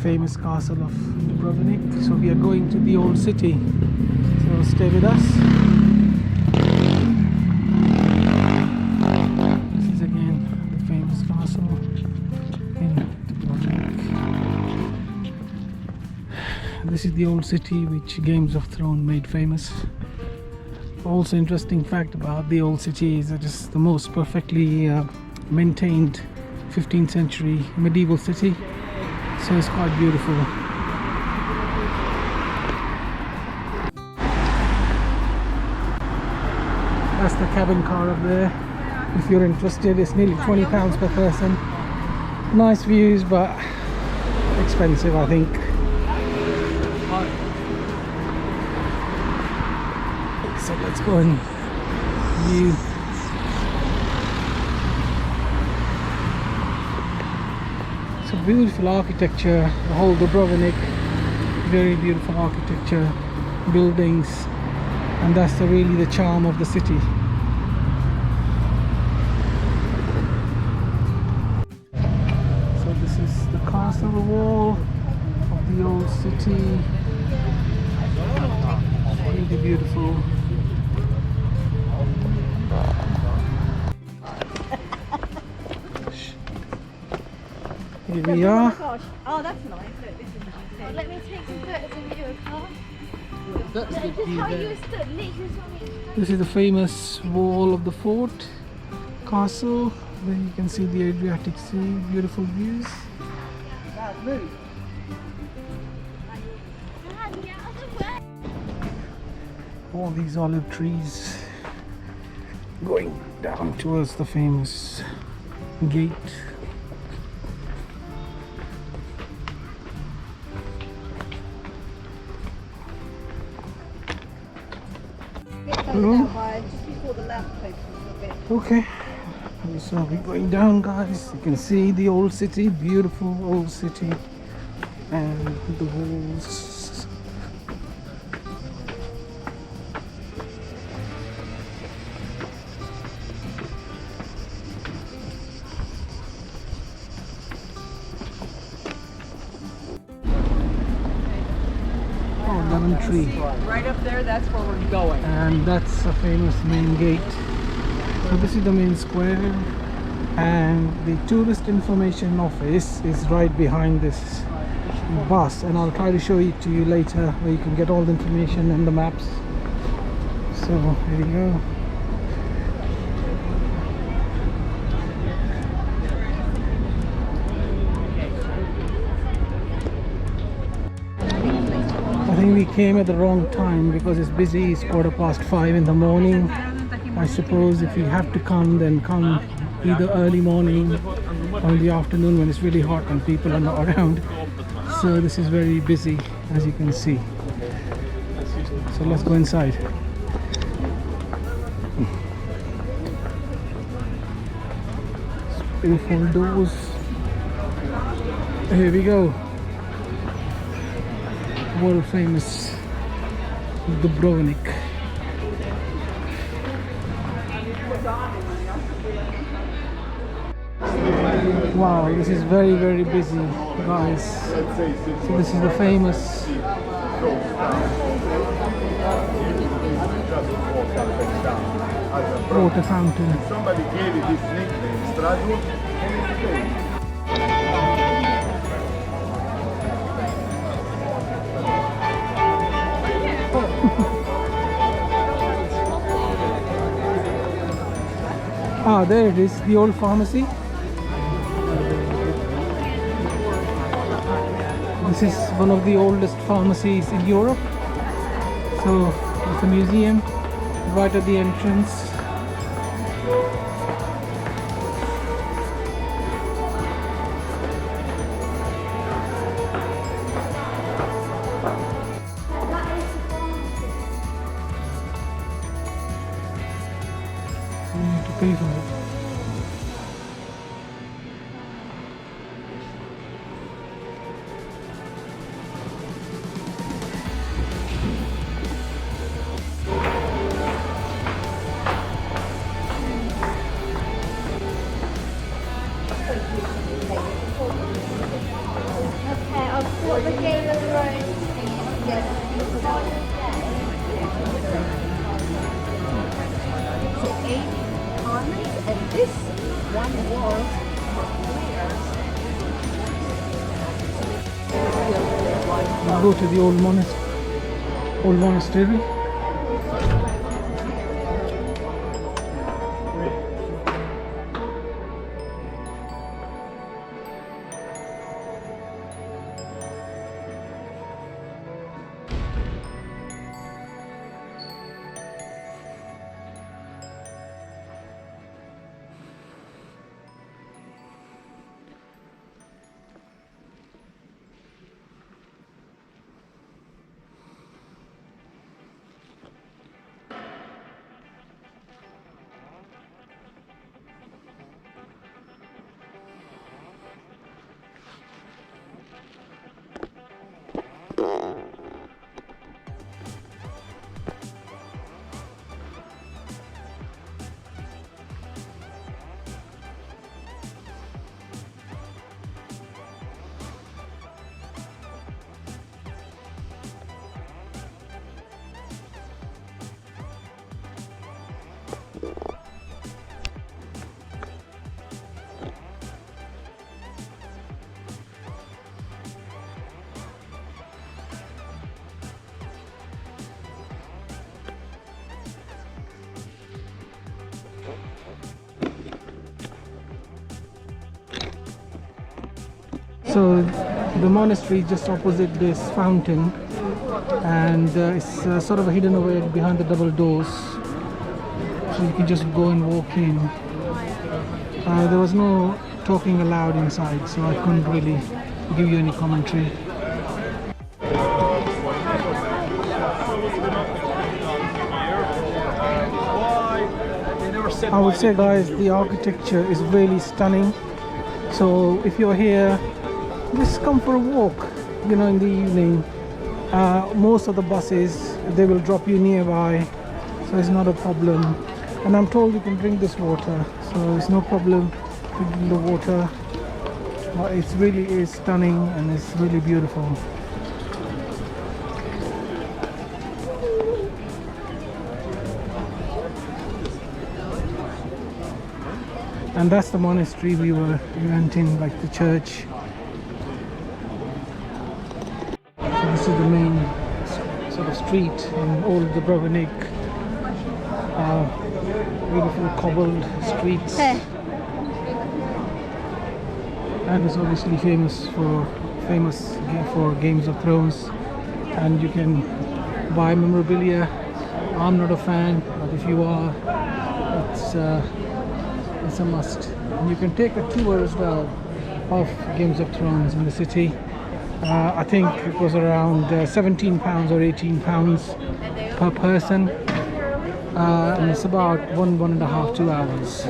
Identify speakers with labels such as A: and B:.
A: famous castle of Dubrovnik. So we are going to the old city. So stay with us. This is again the famous castle in Dubrovnik. This is the old city which Games of Thrones made famous. Also interesting fact about the old city is that it's the most perfectly maintained 15th century medieval city, so it's quite beautiful. That's the cabin car up there. If you're interested, it's nearly £20 per person. Nice views, but expensive, I think. So let's go and view. It's a beautiful architecture, the whole Dubrovnik, very beautiful architecture, buildings, and that's really the charm of the city. So this is the castle wall of the old city, really beautiful. Here we are.
B: Oh my gosh. Oh, that's nice. Look, this is nice. Let me take some photos of you, car.
A: That's the view
B: How
A: there.
B: you stood, literally
A: This is the famous wall of the fort, castle. There you can see the Adriatic Sea, beautiful views. All these olive trees going down towards the famous gate. Hello?
B: Just before the lamppost a bit.
A: Okay, so we're going down, guys. You can see the old city, beautiful old city, and the walls. Oh, lemon tree.
C: Right up there, that's where we're going.
A: And that's a famous main gate. So this is the main square, and the tourist information office is right behind this bus, and I'll try to show it to you later where you can get all the information and the maps. So here you go. I think we came at the wrong time because it's busy. It's 5:15 in the morning. I suppose if you have to come, then come either early morning or in the afternoon when it's really hot and people are not around. So this is very busy, as you can see. So let's go inside. Beautiful doors. Here we go. World famous Dubrovnik. Wow, this is very, very busy, guys. So this is the famous water fountain.
D: Somebody gave it this nickname, Strasbourg, and it's okay.
A: Ah, there it is, the old pharmacy. This is one of the oldest pharmacies in Europe. So it's a museum right at the entrance. You need to pay for it.
B: Okay, I'll
C: This one was
A: We'll go to the old monastery. So the monastery is just opposite this fountain, and it's sort of hidden away behind the double doors, so you can just go and walk in. There was no talking allowed inside, so I couldn't really give you any commentary. I would say, guys, the architecture is really stunning. So if you're here, just come for a walk, you know, in the evening. Most of the buses, they will drop you nearby, so it's not a problem. And I'm told you can drink this water, so it's no problem drinking the water. It really is stunning and it's really beautiful. And that's the monastery we went in, like the church. So this is the main sort of street in old Dubrovnik. Beautiful cobbled streets. And it's obviously famous for Games of Thrones. And you can buy memorabilia. I'm not a fan, but if you are, it's a must. And you can take a tour as well of Games of Thrones in the city. I think it was around £17 or £18 per person, and it's about 1.5 to 2 hours.